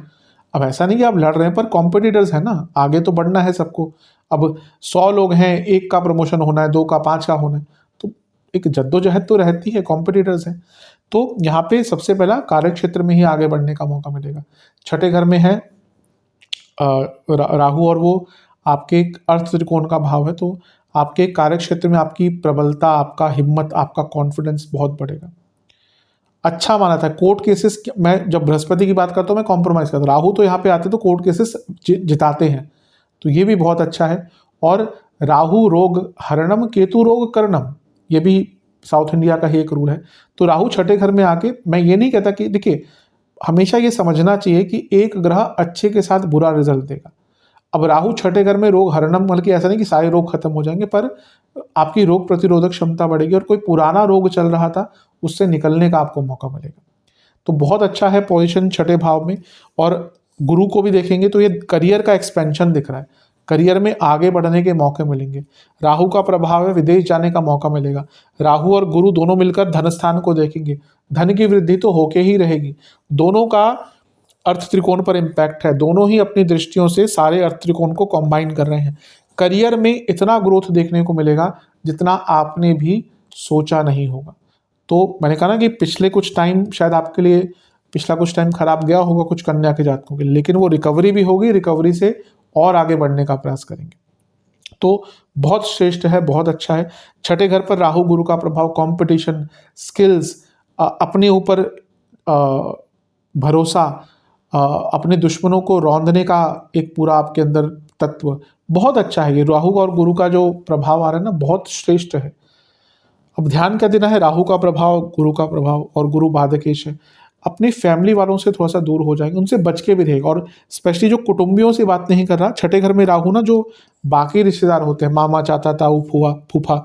अब ऐसा नहीं कि आप लड़ रहे हैं, पर कॉम्पिटिटर्स है ना, आगे तो बढ़ना है सबको। अब 100 लोग हैं, 1 का प्रमोशन होना है, 2 का, 5 का होना है, तो एक जद्दोजहद तो रहती है, कॉम्पिटिटर्स हैं। तो यहाँ पे सबसे पहला कार्य क्षेत्र में ही आगे बढ़ने का मौका मिलेगा। 6ठे घर में है राहु, और वो आपके अर्थ त्रिकोण का भाव है, तो आपके कार्य क्षेत्र में आपकी प्रबलता, आपका हिम्मत, आपका कॉन्फिडेंस बहुत बढ़ेगा। अच्छा माना था। कोर्ट केसेस, मैं जब बृहस्पति की बात करता हूँ मैं कॉम्प्रोमाइज़ करता हूँ, राहु तो यहाँ पे आते तो कोर्ट केसेस जिताते हैं, तो ये भी बहुत अच्छा है। और राहु रोग हरणम केतु रोग करणम, ये भी साउथ इंडिया का ही एक रूल है। तो राहु छठे घर में आके, मैं ये नहीं कहता कि, देखिए हमेशा ये समझना चाहिए कि एक ग्रह अच्छे के साथ बुरा रिजल्ट देगा। अब राहु छठे घर में रोग हरणम, मतलब कि ऐसा नहीं कि सारे रोग खत्म हो जाएंगे, पर आपकी रोग प्रतिरोधक क्षमता बढ़ेगी और कोई पुराना रोग चल रहा था उससे निकलने का आपको मौका मिलेगा। तो बहुत अच्छा है पोजीशन छठे भाव में। और गुरु को भी देखेंगे तो ये करियर का एक्सपेंशन दिख रहा है, करियर में आगे बढ़ने के मौके मिलेंगे। राहु का प्रभाव है, विदेश जाने का मौका मिलेगा। राहु और गुरु दोनों मिलकर धन स्थान को देखेंगे, धन की वृद्धि तो होके ही रहेगी। दोनों का अर्थ त्रिकोण पर इम्पैक्ट है, दोनों ही अपनी दृष्टियों से सारे अर्थ त्रिकोण को कॉम्बाइन कर रहे हैं। करियर में इतना ग्रोथ देखने को मिलेगा जितना आपने भी सोचा नहीं होगा। तो मैंने कहा ना कि पिछले कुछ टाइम शायद आपके लिए, पिछला कुछ टाइम खराब गया होगा कुछ कन्या के जातकों के लिए, लेकिन वो रिकवरी भी होगी, रिकवरी से और आगे बढ़ने का प्रयास करेंगे। तो बहुत श्रेष्ठ है, बहुत अच्छा है। छठे घर पर राहु गुरु का प्रभाव, कंपटीशन, स्किल्स, अपने ऊपर भरोसा, अपने दुश्मनों को रौंदने का एक पूरा आपके अंदर तत्व, बहुत अच्छा है। ये राहु और गुरु का जो प्रभाव आ रहा है ना, बहुत श्रेष्ठ है। अब ध्यान क्या देना है, राहु का प्रभाव, गुरु का प्रभाव, और गुरु बाधकेश है। अपनी फैमिली वालों से थोड़ा सा दूर हो जाएंगे, उनसे बच के भी रहेगा। और स्पेशली जो कुटुंबियों से बात नहीं कर रहा, छठे घर में राहु ना, जो बाकी रिश्तेदार होते हैं, मामा, चाचा, ताऊ, फूफा फूफा,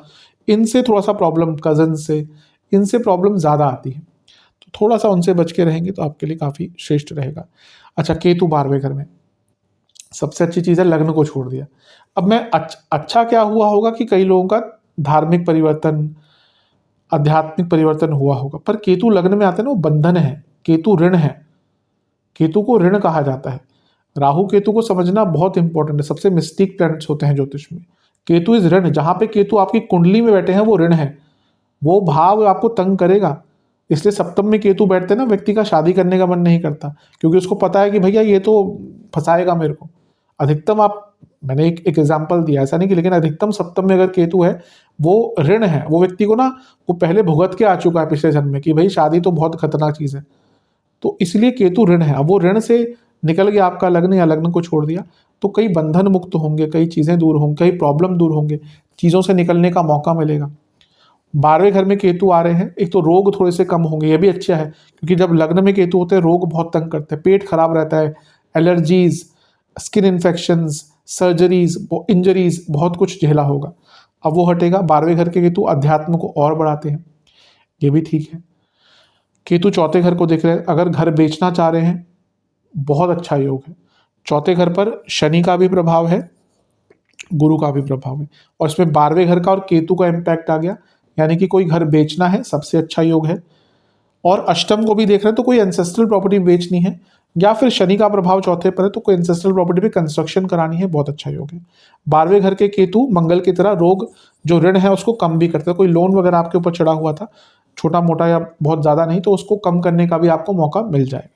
इनसे थोड़ा सा प्रॉब्लम, कजन से, इनसे प्रॉब्लम ज़्यादा आती है। तो थोड़ा सा उनसे बच के रहेंगे तो आपके लिए काफ़ी श्रेष्ठ रहेगा। अच्छा, केतु 12वें घर में, सबसे अच्छी चीज़ है लग्न को छोड़ दिया। अब मैं अच्छा क्या हुआ होगा कि कई लोगों का धार्मिक परिवर्तन, आध्यात्मिक परिवर्तन हुआ होगा, पर केतु लग्न में आते हैं ना, वो बंधन है, केतु ऋण है, केतु को ऋण कहा जाता है। राहु केतु को समझना बहुत इंपॉर्टेंट है, सबसे मिस्टिक प्लैनेट्स होते हैं ज्योतिष में। केतु इज ऋण, जहां पे केतु आपकी कुंडली में बैठे हैं वो ऋण है, वो भाव आपको तंग करेगा। इसलिए सप्तम में केतु बैठते ना, व्यक्ति का शादी करने का मन नहीं करता, क्योंकि उसको पता है कि भैया ये तो फंसाएगा मेरे को। अधिकतम आप, मैंने एक एग्जाम्पल दिया, ऐसा नहीं कि, लेकिन अधिकतम सप्तम में अगर केतु है, वो ऋण है, वो व्यक्ति को ना, वो पहले भुगत के आ चुका है पिछले जन्म में कि भाई शादी तो बहुत खतरनाक चीज़ है। तो इसलिए केतु ऋण है। अब वो ऋण से निकल गया आपका लग्न, या लग्न को छोड़ दिया, तो कई बंधन मुक्त होंगे, कई चीज़ें दूर होंगी, कई प्रॉब्लम दूर होंगे, चीज़ों से निकलने का मौका मिलेगा। 12वें घर में केतु आ रहे हैं, एक तो रोग थोड़े से कम होंगे, ये भी अच्छा है, क्योंकि जब लग्न में केतु होते हैं रोग बहुत तंग करते हैं, पेट खराब रहता है, allergies, skin infections, surgeries, injuries, बहुत कुछ झेला होगा। अब वो हटेगा। 12वें घर के केतु अध्यात्म को और बढ़ाते हैं, ये भी ठीक है। केतु चौथे घर को देख रहे हैं, अगर घर बेचना चाह रहे हैं बहुत अच्छा योग है। चौथे घर पर शनि का भी प्रभाव है, गुरु का भी प्रभाव है, और इसमें 12वें घर का और केतु का इम्पैक्ट आ गया, यानी कि कोई घर बेचना है, सबसे अच्छा योग है। और अष्टम को भी देख रहे हैं तो कोई एंसेस्ट्रल प्रॉपर्टी बेचनी है, या फिर शनि का प्रभाव चौथे पर है तो कोई एंसेस्ट्रल प्रॉपर्टी पे कंस्ट्रक्शन करानी है, बहुत अच्छा योग है। 12वें घर के केतु मंगल की तरह रोग, जो ऋण है उसको कम भी करते हैं। कोई लोन वगैरह आपके ऊपर चढ़ा हुआ था, छोटा मोटा या बहुत ज़्यादा नहीं, तो उसको कम करने का भी आपको मौका मिल जाएगा,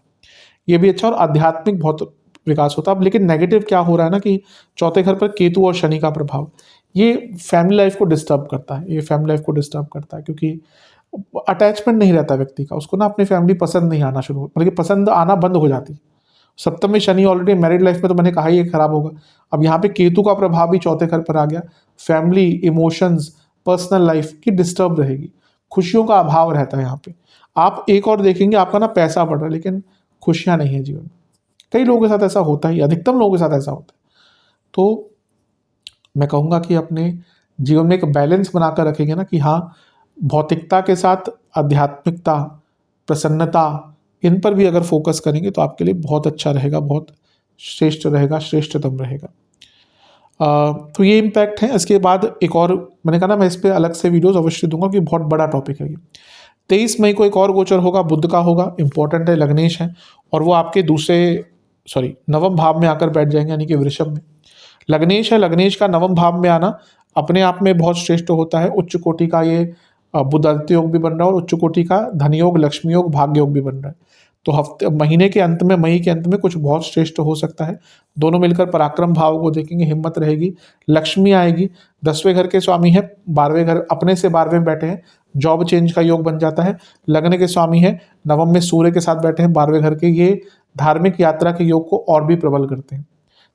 ये भी अच्छा। और आध्यात्मिक बहुत विकास होता है। अब लेकिन नेगेटिव क्या हो रहा है ना, कि चौथे घर पर केतु और शनि का प्रभाव, ये फैमिली लाइफ को डिस्टर्ब करता है, ये फैमिली लाइफ को डिस्टर्ब करता है, क्योंकि अटैचमेंट नहीं रहता व्यक्ति का, उसको ना अपनी फैमिली पसंद नहीं आना शुरू, मतलब कि पसंद आना बंद हो जाती है। सप्तम में शनि ऑलरेडी मैरिड लाइफ में तो मैंने कहा ही खराब होगा, अब यहाँ पे केतु का प्रभाव भी चौथे घर पर आ गया, फैमिली, इमोशंस, पर्सनल लाइफ की डिस्टर्ब रहेगी, खुशियों का अभाव रहता है यहाँ पे। आप एक और देखेंगे, आपका ना पैसा बढ़ रहा है लेकिन खुशियाँ नहीं है जीवन में। कई लोगों के साथ ऐसा होता ही, अधिकतम लोगों के साथ ऐसा होता है। तो मैं कहूँगा कि अपने जीवन में एक बैलेंस बनाकर रखेंगे ना, कि हाँ, भौतिकता के साथ आध्यात्मिकता, प्रसन्नता, इन पर भी अगर फोकस करेंगे तो आपके लिए बहुत अच्छा रहेगा, बहुत श्रेष्ठ रहेगा, श्रेष्ठतम रहेगा। तो ये इम्पैक्ट है। इसके बाद एक और, मैंने कहा ना मैं इस पर अलग से वीडियोस अवश्य दूंगा, कि बहुत बड़ा टॉपिक है ये। 23 मई को एक और गोचर होगा, बुध का होगा, इंपॉर्टेंट है, लग्नेश है, और वो आपके नवम भाव में आकर बैठ जाएंगे, यानी कि वृषभ में। लग्नेश है, लग्नेश का नवम भाव में आना अपने आप में बहुत श्रेष्ठ होता है। उच्च कोटि का ये बुधादित्य योग भी बन रहा है, और उच्च कोटि का धन योग, लक्ष्मी योग, भाग्य योग भी बन रहा है। तो हफ्ते महीने के अंत में, मई के अंत में कुछ बहुत श्रेष्ठ हो सकता है। दोनों मिलकर पराक्रम भाव को देखेंगे, हिम्मत रहेगी, लक्ष्मी आएगी। 10वें घर के स्वामी है, 12वें घर अपने से 12वें में बैठे हैं, जॉब चेंज का योग बन जाता है। लग्न के स्वामी है, नवम में सूर्य के साथ बैठे हैं 12वें घर के, ये धार्मिक यात्रा के योग को और भी प्रबल करते हैं।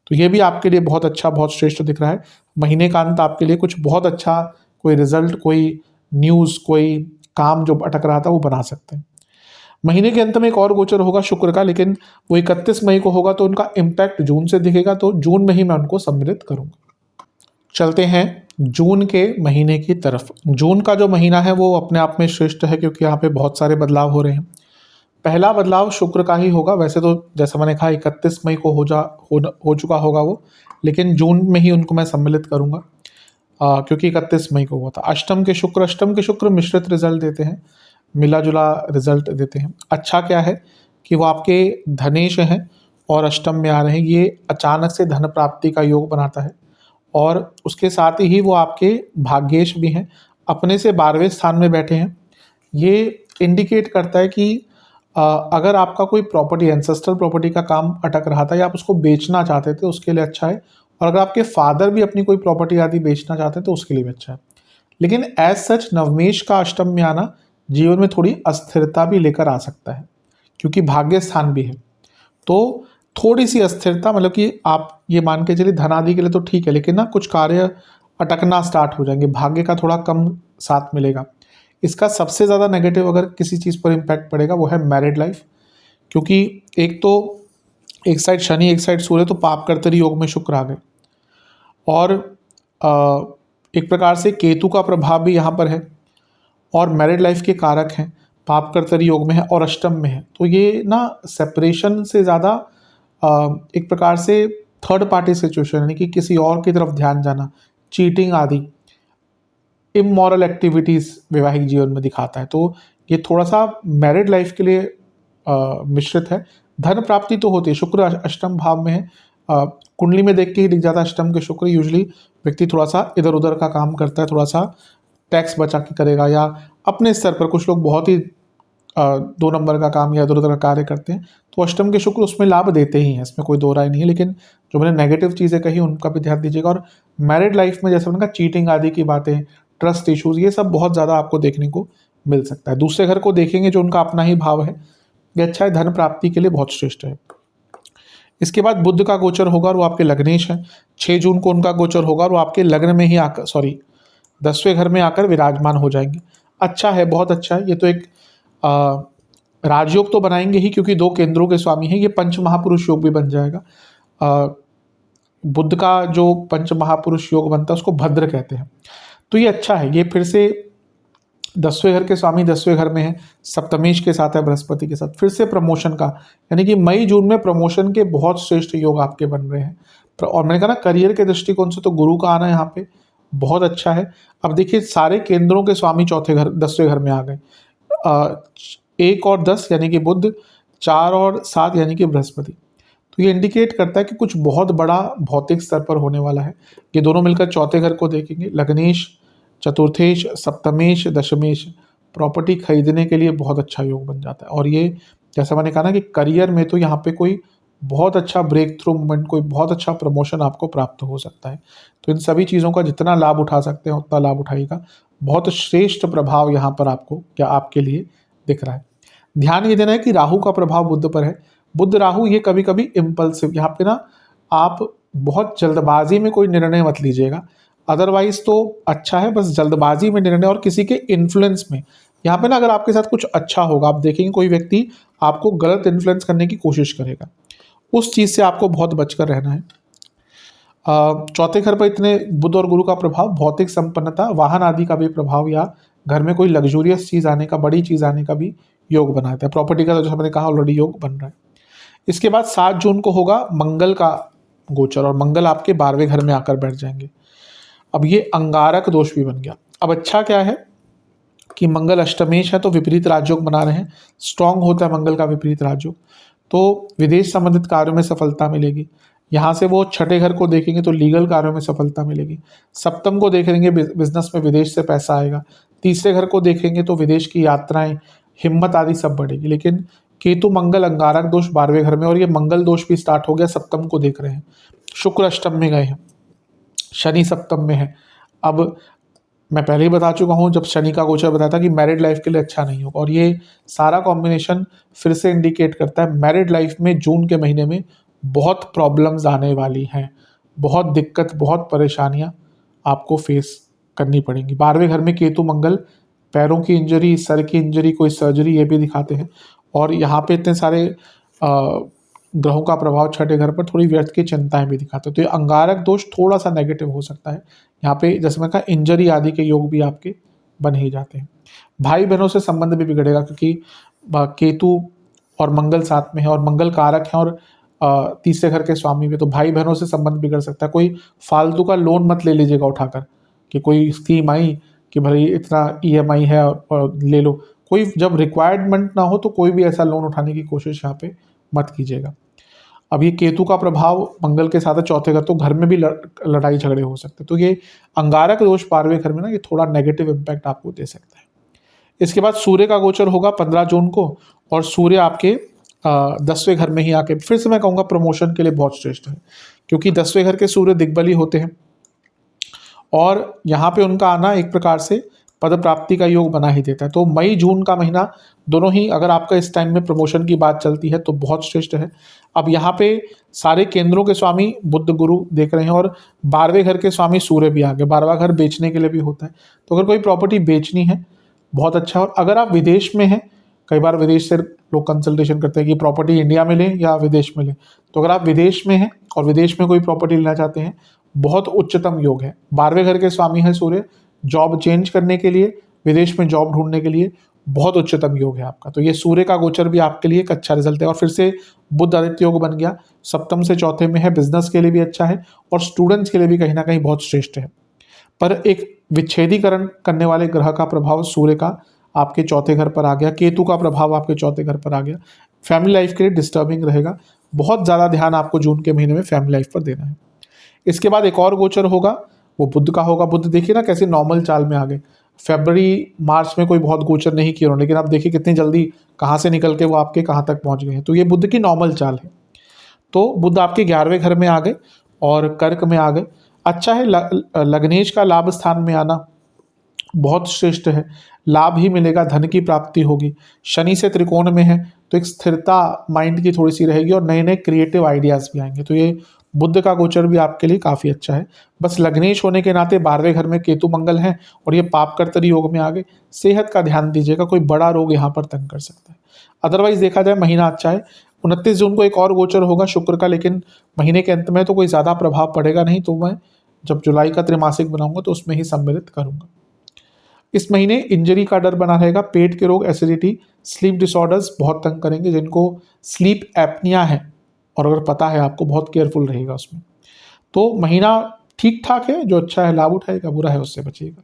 तो ये भी आपके लिए बहुत अच्छा, बहुत श्रेष्ठ दिख रहा है। महीने का अंत आपके लिए कुछ बहुत अच्छा, कोई रिजल्ट, कोई न्यूज़, कोई काम जो अटक रहा था वो बना सकते हैं। महीने के अंत में एक और गोचर होगा शुक्र का, लेकिन वो 31 मई को होगा, तो उनका इम्पैक्ट जून से दिखेगा, तो जून में ही मैं उनको सम्मिलित करूंगा। चलते हैं जून के महीने की तरफ। जून का जो महीना है वो अपने आप में श्रेष्ठ है, क्योंकि यहाँ पे बहुत सारे बदलाव हो रहे हैं। पहला बदलाव शुक्र का ही होगा, वैसे तो जैसा मैंने कहा 31 मई को हो चुका होगा वो, लेकिन जून में ही उनको मैं सम्मिलित करूंगा, क्योंकि 31 मई को हुआ था। अष्टम के शुक्र मिश्रित रिजल्ट देते हैं, मिला जुला रिजल्ट देते हैं। अच्छा क्या है कि वो आपके धनेश हैं और अष्टम में आ रहे हैं, ये अचानक से धन प्राप्ति का योग बनाता है। और उसके साथ ही वो आपके भाग्येश भी हैं, अपने से 12वें स्थान में बैठे हैं। ये इंडिकेट करता है कि अगर आपका कोई प्रॉपर्टी, एंसेस्ट्रल प्रॉपर्टी का काम अटक रहा था या आप उसको बेचना चाहते थे, उसके लिए अच्छा है। और अगर आपके फादर भी अपनी कोई प्रॉपर्टी आदि बेचना चाहते हैं तो उसके लिए भी अच्छा है। लेकिन एज सच नवमेश का अष्टम में आना जीवन में थोड़ी अस्थिरता भी लेकर आ सकता है, क्योंकि भाग्य स्थान भी है। तो थोड़ी सी अस्थिरता, मतलब कि आप ये मान के चलिए धन आदि के लिए तो ठीक है, लेकिन ना कुछ कार्य अटकना स्टार्ट हो जाएंगे, भाग्य का थोड़ा कम साथ मिलेगा। इसका सबसे ज़्यादा नेगेटिव अगर किसी चीज़ पर इम्पैक्ट पड़ेगा वो है मैरिड लाइफ, क्योंकि एक तो एक साइड शनि, एक साइड सूर्य, तो पाप कर्तरी योग में शुक्र आ गए। और एक प्रकार से केतु का प्रभाव भी यहाँ पर है, और मैरिड लाइफ के कारक हैं, पाप कर्तरी योग में है और अष्टम में है। तो ये ना सेपरेशन से ज़्यादा एक प्रकार से थर्ड पार्टी सिचुएशन, यानी कि किसी और की तरफ ध्यान जाना, चीटिंग आदि इमोरल एक्टिविटीज़ वैवाहिक जीवन में दिखाता है। तो ये थोड़ा सा मैरिड लाइफ के लिए मिश्रित है। धन प्राप्ति तो होती है, शुक्र अष्टम भाव में है, कुंडली में देख के ही दिख जाता है अष्टम के शुक्र। यूजली व्यक्ति थोड़ा सा इधर उधर का काम करता है, थोड़ा सा टैक्स बचा के करेगा, या अपने स्तर पर कुछ लोग बहुत ही 2 नंबर का काम या इधर उधर का कार्य करते हैं, तो अष्टम के शुक्र उसमें लाभ देते ही हैं, इसमें कोई दो राय नहीं है। लेकिन जो मैंने नेगेटिव चीज़ें कही उनका भी ध्यान दीजिएगा। और मैरिड लाइफ में जैसे मैंने कहा चीटिंग आदि की बातें, ट्रस्ट इश्यूज, ये सब बहुत ज़्यादा आपको देखने को मिल सकता है। दूसरे घर को देखेंगे जो उनका अपना ही भाव है, ये अच्छा है, धन प्राप्ति के लिए बहुत श्रेष्ठ है। इसके बाद बुध का गोचर होगा और वो आपके लग्नेश है। 6 जून को उनका गोचर होगा और वो आपके लग्न में ही आकर, 10वें घर में आकर विराजमान हो जाएंगे। अच्छा है, बहुत अच्छा है। ये तो एक राजयोग तो बनाएंगे ही, क्योंकि 2 केंद्रों के स्वामी हैं। ये पंच महापुरुष योग भी बन जाएगा। बुध का जो पंच महापुरुष योग बनता है उसको भद्र कहते हैं। तो ये अच्छा है, ये फिर से 10वें घर के स्वामी 10वें घर में है, सप्तमेश के साथ है, बृहस्पति के साथ, फिर से प्रमोशन का, यानी कि मई जून में प्रमोशन के बहुत श्रेष्ठ योग आपके बन रहे हैं। और मैंने कहा ना करियर के दृष्टिकोण से तो गुरु का आना यहाँ पे बहुत अच्छा है। अब देखिए सारे केंद्रों के स्वामी चौथे घर 10वें घर में आ गए, 1 और 10 यानी कि बुध, 4 और 7 यानी कि बृहस्पति। तो ये इंडिकेट करता है कि कुछ बहुत बड़ा भौतिक स्तर पर होने वाला है। ये दोनों मिलकर चौथे घर को देखेंगे, लग्नेश, चतुर्थेश, सप्तमेश, दशमेश, प्रॉपर्टी खरीदने के लिए बहुत अच्छा योग बन जाता है। और ये जैसा मैंने कहा ना कि करियर में तो यहाँ पे कोई बहुत अच्छा ब्रेक थ्रू मोमेंट, कोई बहुत अच्छा प्रमोशन आपको प्राप्त हो सकता है। तो इन सभी चीज़ों का जितना लाभ उठा सकते हैं उतना लाभ उठाइएगा। बहुत श्रेष्ठ प्रभाव यहाँ पर आपको या आपके लिए दिख रहा है। ध्यान ये देना है कि राहु का प्रभाव बुध पर है। बुध राहु ये कभी कभी इम्पल्सिव, यहाँ पे ना आप बहुत जल्दबाजी में कोई निर्णय मत लीजिएगा, अदरवाइज तो अच्छा है। बस जल्दबाजी में निर्णय और किसी के इन्फ्लुएंस में, यहाँ पे ना अगर आपके साथ कुछ अच्छा होगा, आप देखेंगे कोई व्यक्ति आपको गलत इन्फ्लुएंस करने की कोशिश करेगा, उस चीज़ से आपको बहुत बचकर रहना है। चौथे घर पर इतने बुध और गुरु का प्रभाव, भौतिक संपन्नता, वाहन आदि का भी प्रभाव, या घर में कोई लग्जूरियस चीज़ आने का, बड़ी चीज़ आने का भी योग बनाता है। प्रॉपर्टी का तो जो हमने कहा ऑलरेडी योग बन रहा है। इसके बाद 7 जून को होगा मंगल का गोचर, और मंगल आपके 12वें घर में आकर बैठ जाएंगे। अब ये अंगारक दोष भी बन गया। अब अच्छा क्या है कि मंगल अष्टमेश है, तो विपरीत राजयोग बना रहे हैं, स्ट्रांग होता है मंगल का विपरीत राजयोग, तो विदेश संबंधित कार्यों में सफलता मिलेगी। यहाँ से वो छठे घर को देखेंगे तो लीगल कार्यों में सफलता मिलेगी। सप्तम को देखेंगे बिजनेस में विदेश से पैसा आएगा। तीसरे घर को देखेंगे तो विदेश की यात्राएं, हिम्मत आदि सब बढ़ेगी। लेकिन केतु मंगल अंगारक दोष 12वें घर में, और ये मंगल दोष भी स्टार्ट हो गया, सप्तम को देख रहे हैं। शुक्र अष्टम में गए हैं, शनि सप्तम में है। अब मैं पहले ही बता चुका हूँ, जब शनि का गोचर बताया था कि मैरिड लाइफ के लिए अच्छा नहीं होगा, और ये सारा कॉम्बिनेशन फिर से इंडिकेट करता है मैरिड लाइफ में जून के महीने में बहुत प्रॉब्लम्स आने वाली हैं, बहुत दिक्कत, बहुत परेशानियां आपको फेस करनी पड़ेंगी। 12वें घर में केतु मंगल पैरों की इंजरी, सर की इंजरी, कोई सर्जरी, ये भी दिखाते हैं। और यहाँ पे इतने सारे ग्रहों का प्रभाव छठे घर पर, थोड़ी व्यर्थ की चिंताएं भी दिखाते हैं। तो ये अंगारक दोष थोड़ा सा नेगेटिव हो सकता है यहाँ पे, जैसे मैं कहा इंजरी आदि के योग भी आपके बन ही जाते हैं। भाई बहनों से संबंध भी बिगड़ेगा, क्योंकि केतु और मंगल साथ में है, और मंगल कारक है, और तीसरे घर के स्वामी में, तो भाई बहनों से संबंध बिगड़ सकता है। कोई फालतू का लोन मत ले लीजिएगा उठाकर, कि कोई स्कीम आई कि भाई इतना ईएमआई है और ले लो, कोई जब रिक्वायरमेंट ना हो तो कोई भी ऐसा लोन उठाने की कोशिश यहाँ पे मत कीजिएगा। अब ये केतु का प्रभाव मंगल के साथ है चौथे घर, तो घर में भी लड़ाई झगड़े हो सकते हैं। तो ये अंगारक दोष 12वें घर में ना, ये थोड़ा नेगेटिव इम्पैक्ट आपको दे सकता है। इसके बाद सूर्य का गोचर होगा 15 जून को, और सूर्य आपके 10वें घर में ही आके, फिर से मैं कहूँगा प्रमोशन के लिए बहुत श्रेष्ठ है, क्योंकि 10वें घर के सूर्य दिग्बली होते हैं, और यहाँ पे उनका आना एक प्रकार से पद प्राप्ति का योग बना ही देता है। तो मई जून का महीना दोनों ही, अगर आपका इस टाइम में प्रमोशन की बात चलती है तो बहुत श्रेष्ठ है। अब यहाँ पे सारे केंद्रों के स्वामी बुध गुरु देख रहे हैं, और 12वें घर के स्वामी सूर्य भी आ गए। 12वां घर बेचने के लिए भी होता है, तो अगर कोई प्रॉपर्टी बेचनी है बहुत अच्छा। और अगर आप विदेश में हैं, कई बार विदेश से लोग कंसल्टेशन करते हैं कि प्रॉपर्टी इंडिया में लें या विदेश में लें, तो अगर आप विदेश में हैं और विदेश में कोई प्रॉपर्टी लेना चाहते हैं, बहुत उच्चतम योग है। 12वें घर के स्वामी है सूर्य, जॉब चेंज करने के लिए, विदेश में जॉब ढूंढने के लिए बहुत उच्चतम योग है आपका। तो ये सूर्य का गोचर भी आपके लिए एक अच्छा रिजल्ट है। और फिर से बुध आदित्य योग बन गया, सप्तम से चौथे में है, बिजनेस के लिए भी अच्छा है, और स्टूडेंट्स के लिए भी कहीं ना कहीं बहुत श्रेष्ठ है। पर एक विच्छेदीकरण करने वाले ग्रह का प्रभाव सूर्य का आपके चौथे घर पर आ गया, केतु का प्रभाव आपके चौथे घर पर आ गया, फैमिली लाइफ के लिए डिस्टर्बिंग रहेगा। बहुत ज़्यादा ध्यान आपको जून के महीने में फैमिली लाइफ पर देना है। इसके बाद एक और गोचर होगा, वो बुध का होगा। बुध देखिए ना कैसे नॉर्मल चाल में आ गए, फरवरी मार्च में कोई बहुत गोचर नहीं किया उन्होंने, लेकिन आप देखिए कितनी जल्दी कहाँ से निकल के वो आपके कहाँ तक पहुँच गए हैं। तो ये बुध की नॉर्मल चाल है। तो बुध आपके 11वें घर में आ गए और कर्क में आ गए, अच्छा है। लग्नेश का लाभ स्थान में आना बहुत श्रेष्ठ है, लाभ ही मिलेगा, धन की प्राप्ति होगी। शनि से त्रिकोण में है, तो एक स्थिरता माइंड की थोड़ी सी रहेगी, और नए नए क्रिएटिव आइडियाज़ भी आएंगे। तो ये बुध का गोचर भी आपके लिए काफ़ी अच्छा है। बस लग्नेश होने के नाते 12वें घर में केतु मंगल हैं, और ये पापकर्तरी योग में आ गए। सेहत का ध्यान दीजिएगा, कोई बड़ा रोग यहाँ पर तंग कर सकता है। अदरवाइज देखा जाए महीना अच्छा है। 29 जून को एक और गोचर होगा शुक्र का, लेकिन महीने के अंत में तो कोई ज़्यादा प्रभाव पड़ेगा नहीं, तो मैं जब जुलाई का त्रैमासिक बनाऊंगा तो उसमें ही सम्मिलित करूंगा। इस महीने इंजरी का डर बना रहेगा, पेट के रोग, एसिडिटी, स्लीप डिसऑर्डर्स बहुत तंग करेंगे। जिनको स्लीप एपनिया है और अगर पता है आपको, बहुत केयरफुल रहेगा उसमें। तो महीना ठीक ठाक है, जो अच्छा है लाभ उठाएगा, बुरा है उससे बचिएगा।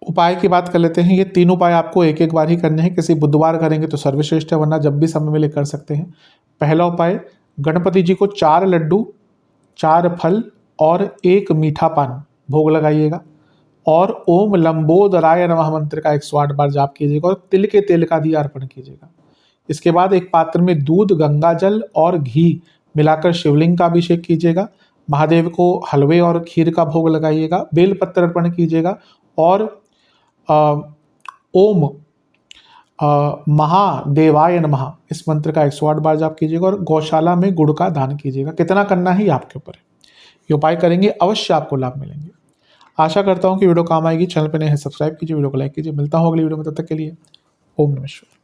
उपाय की बात कर लेते हैं। ये 3 उपाय आपको एक एक बार ही करने हैं, किसी बुधवार करेंगे तो सर्वश्रेष्ठ है, वरना जब भी समय मिले कर सकते हैं। पहला उपाय, गणपति जी को 4 लड्डू, 4 फल और 1 मीठा पान भोग लगाइएगा, और ओम लंबोदराय नमः मंत्र का 108 बार जाप कीजिएगा, और तिल के तेल का दिया अर्पण कीजिएगा। इसके बाद एक पात्र में दूध, गंगा जल और घी मिलाकर शिवलिंग का अभिषेक कीजिएगा। महादेव को हलवे और खीर का भोग लगाइएगा, बेलपत्र अर्पण कीजिएगा, और ओम महादेवाय नमः इस मंत्र का 108 बार जाप कीजिएगा, और गौशाला में गुड़ का दान कीजिएगा। कितना करना है ये आपके ऊपर है। ये उपाय करेंगे अवश्य आपको लाभ मिलेंगे। आशा करता हूँ कि वीडियो काम आएगी। चैनल पर नए हैं सब्सक्राइब कीजिए, वीडियो को लाइक कीजिए। मिलता हूँ अगली वीडियो में, तब तक के लिए ओम नमः शिवाय।